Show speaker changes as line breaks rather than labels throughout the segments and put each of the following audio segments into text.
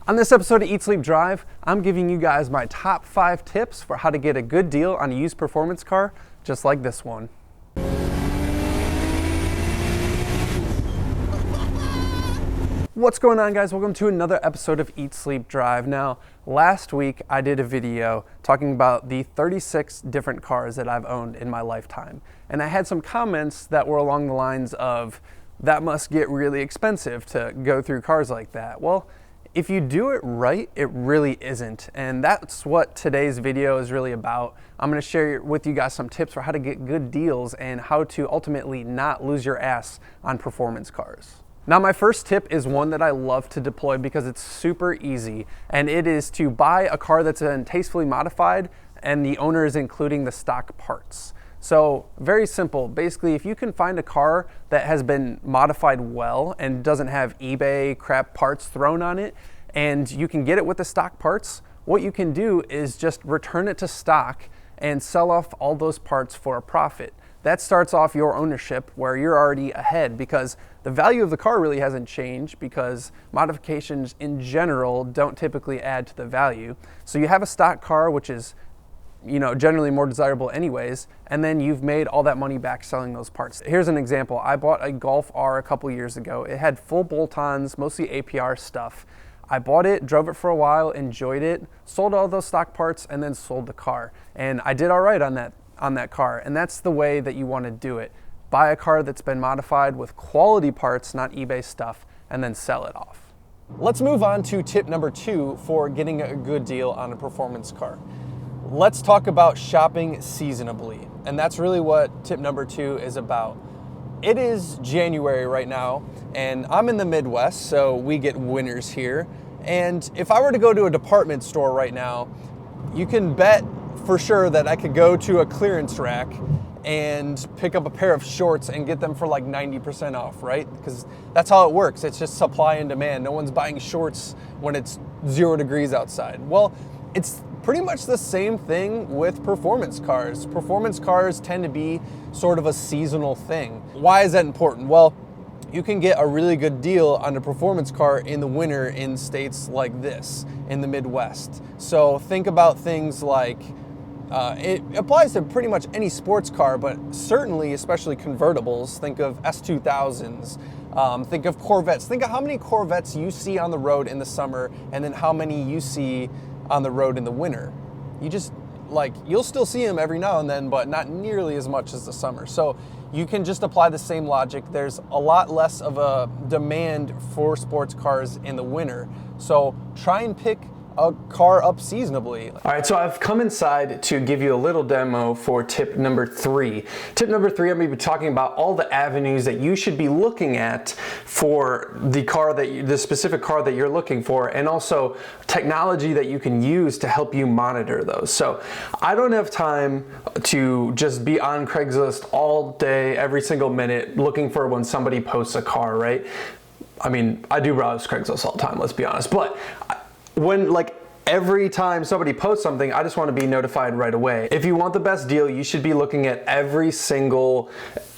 On this episode of Eat, Sleep, Drive, I'm giving you guys my top 5 tips for how to get a good deal on a used performance car, just like this one. What's going on, guys? Welcome to another episode of Eat, Sleep, Drive. Now, last week I did a video talking about the 36 different cars that I've owned in my lifetime. And I had some comments that were along the lines of, that must get really expensive to go through cars like that. Well, if you do it right, it really isn't. And that's what today's video is really about. I'm gonna share with you guys some tips for how to get good deals and how to ultimately not lose your ass on performance cars. Now, my first tip is one that I love to deploy because it's super easy, and it is to buy a car that's been tastefully modified and the owner is including the stock parts. So very simple. Basically, if you can find a car that has been modified well and doesn't have eBay crap parts thrown on it, and you can get it with the stock parts, what you can do is just return it to stock and sell off all those parts for a profit. That starts off your ownership where you're already ahead because the value of the car really hasn't changed because modifications in general don't typically add to the value. So you have a stock car, which is generally more desirable anyways, and then you've made all that money back selling those parts. Here's an example. I bought a Golf R a couple years ago. It had full bolt-ons, mostly APR stuff. I bought it, drove it for a while, enjoyed it, sold all those stock parts, and then sold the car. And I did all right on that car, and that's the way that you want to do it. Buy a car that's been modified with quality parts, not eBay stuff, and then sell it off. Let's move on to tip number 2 for getting a good deal on a performance car. Let's talk about shopping seasonably, and that's really what tip number 2 is about. It is January right now, and I'm in the Midwest, so we get winters here. And if I were to go to a department store right now, you can bet for sure that I could go to a clearance rack and pick up a pair of shorts and get them for like 90% off, right? Because that's how it works. It's just supply and demand. No one's buying shorts when it's 0 degrees outside. Well, it's pretty much the same thing with performance cars. Performance cars tend to be sort of a seasonal thing. Why is that important? Well, you can get a really good deal on a performance car in the winter in states like this, in the Midwest. So think about things like, it applies to pretty much any sports car, but certainly, especially convertibles. Think of S2000s, think of Corvettes. Think of how many Corvettes you see on the road in the summer and then how many you see on the road in the winter. You'll still see them every now and then, but not nearly as much as the summer. So you can just apply the same logic. There's a lot less of a demand for sports cars in the winter. So try and pick a car up seasonably. All right, so I've come inside to give you a little demo for tip number 3. Tip number 3, I'm going to be talking about all the avenues that you should be looking at for the specific car that you're looking for, and also technology that you can use to help you monitor those. So I don't have time to just be on Craigslist all day, every single minute, looking for when somebody posts a car, right? I mean, I do browse Craigslist all the time, let's be honest, but when every time somebody posts something, I just want to be notified right away. If you want the best deal, you should be looking at every single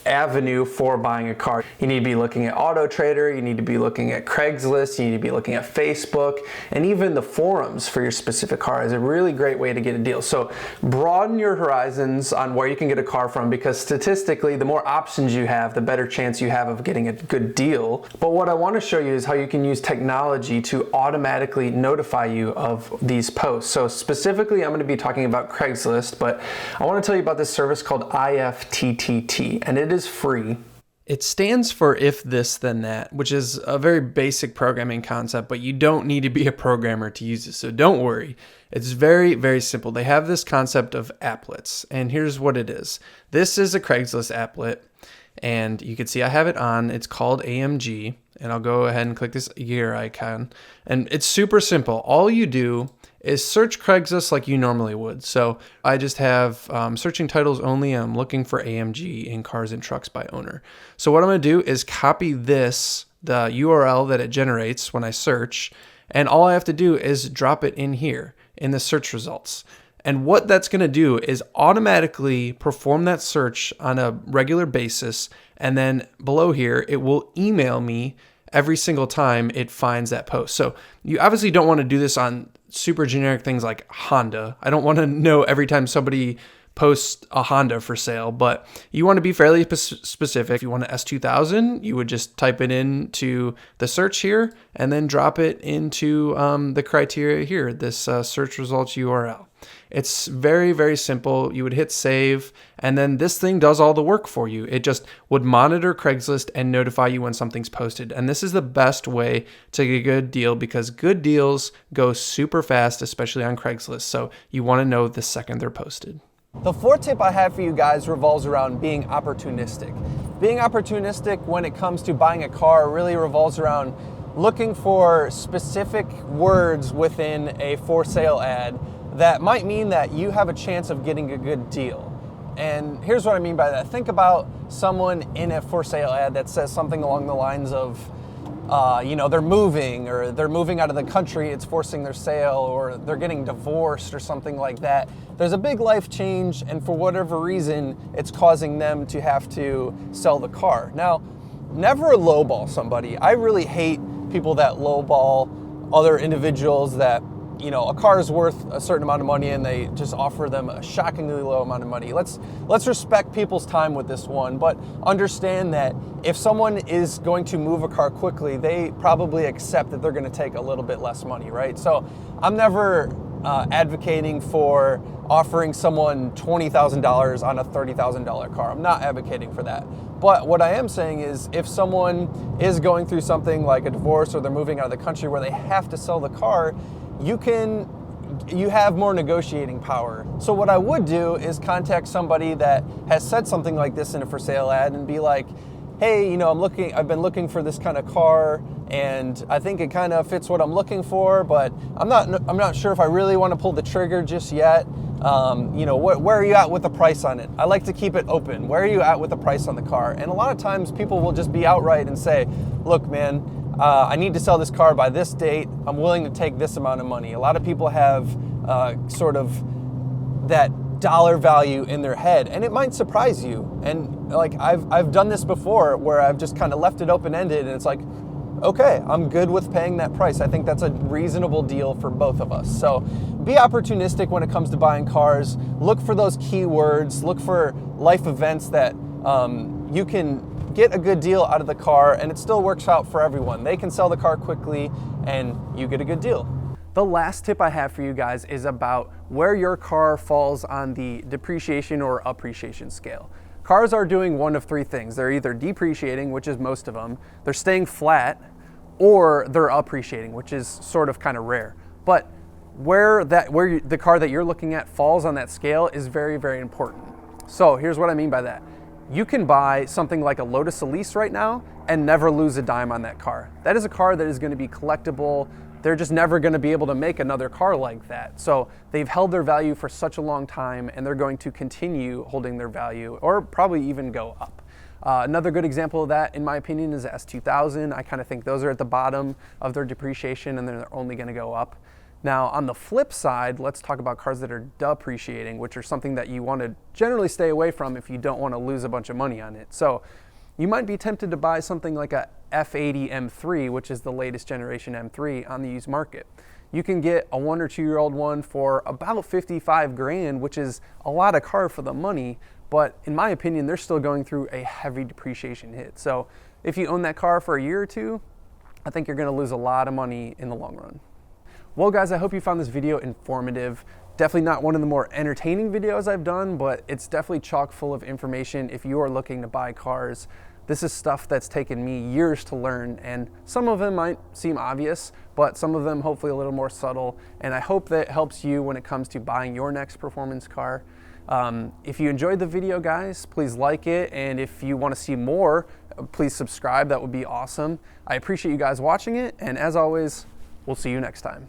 avenue for buying a car. You need to be looking at Auto Trader, you need to be looking at Craigslist, you need to be looking at Facebook, and even the forums for your specific car is a really great way to get a deal. So broaden your horizons on where you can get a car from, because statistically, the more options you have, the better chance you have of getting a good deal. But what I want to show you is how you can use technology to automatically notify you of these posts. So specifically, I'm going to be talking about Craigslist, but I want to tell you about this service called Ifttt, and it is free. It stands for if this then that, which is a very basic programming concept, but you don't need to be a programmer to use it, so don't worry. It's very, very simple. They have this concept of applets, and here's what it is. This is a Craigslist applet, and you can see I have it on. It's called AMG, and I'll go ahead and click this gear icon, and it's super simple. All you do is search Craigslist like you normally would. So I just have searching titles only. I'm looking for AMG in cars and trucks by owner. So what I'm going to do is copy the URL that it generates when I search, and all I have to do is drop it in here in the search results. And what that's going to do is automatically perform that search on a regular basis. And then below here, it will email me every single time it finds that post. So you obviously don't want to do this on super generic things like Honda. I don't want to know every time somebody post a Honda for sale, but you want to be fairly specific. If you want an S2000, you would just type it into the search here and then drop it into the criteria here, this search results URL. It's very, very simple. You would hit save, and then this thing does all the work for you. It just would monitor Craigslist and notify you when something's posted. And this is the best way to get a good deal because good deals go super fast, especially on Craigslist. So you want to know the second they're posted.
The fourth tip I have for you guys revolves around being opportunistic. Being opportunistic when it comes to buying a car really revolves around looking for specific words within a for sale ad that might mean that you have a chance of getting a good deal. And here's what I mean by that. Think about someone in a for sale ad that says something along the lines of, they're moving out of the country, it's forcing their sale, or they're getting divorced or something like that. There's a big life change, and for whatever reason, it's causing them to have to sell the car. Now, never lowball somebody. I really hate people that lowball other individuals that, a car is worth a certain amount of money and they just offer them a shockingly low amount of money. Let's respect people's time with this one, but understand that if someone is going to move a car quickly, they probably accept that they're going to take a little bit less money, right? So I'm never advocating for offering someone $20,000 on a $30,000 car. I'm not advocating for that. But what I am saying is if someone is going through something like a divorce or they're moving out of the country where they have to sell the car, you have more negotiating power. So what I would do is contact somebody that has said something like this in a for sale ad and be like, hey, I've been looking for this kind of car and I think it kind of fits what I'm looking for, but I'm not sure if I really want to pull the trigger just yet. Where are you at with the price on it? I like to keep it open. Where are you at with the price on the car? And a lot of times people will just be outright and say, look, man, I need to sell this car by this date. I'm willing to take this amount of money. A lot of people have sort of that dollar value in their head, and it might surprise you. And like I've done this before where I've just kind of left it open-ended and it's like, okay, I'm good with paying that price. I think that's a reasonable deal for both of us. So be opportunistic when it comes to buying cars. Look for those keywords. Look for life events that you can get a good deal out of the car and it still works out for everyone. They can sell the car quickly and you get a good deal.
The last tip I have for you guys is about where your car falls on the depreciation or appreciation scale. Cars are doing one of three things. They're either depreciating, which is most of them, they're staying flat, or they're appreciating, which is sort of kind of rare. But where the car that you're looking at falls on that scale is very, very important. So here's what I mean by that. You can buy something like a Lotus Elise right now and never lose a dime on that car. That is a car that is going to be collectible. They're just never going to be able to make another car like that. So they've held their value for such a long time and they're going to continue holding their value or probably even go up. Another good example of that, in my opinion, is the S2000. I kind of think those are at the bottom of their depreciation and they're only going to go up. Now, on the flip side, let's talk about cars that are depreciating, which are something that you want to generally stay away from if you don't want to lose a bunch of money on it. So you might be tempted to buy something like a F80 M3, which is the latest generation M3 on the used market. You can get a 1 or 2 year old one for about 55 grand, which is a lot of car for the money, but in my opinion, they're still going through a heavy depreciation hit. So if you own that car for a year or two, I think you're going to lose a lot of money in the long run. Well guys, I hope you found this video informative. Definitely not one of the more entertaining videos I've done, but it's definitely chock full of information if you are looking to buy cars. This is stuff that's taken me years to learn, and some of them might seem obvious, but some of them hopefully a little more subtle, and I hope that helps you when it comes to buying your next performance car. If you enjoyed the video, guys, please like it, and if you want to see more, please subscribe. That would be awesome. I appreciate you guys watching it, and as always, we'll see you next time.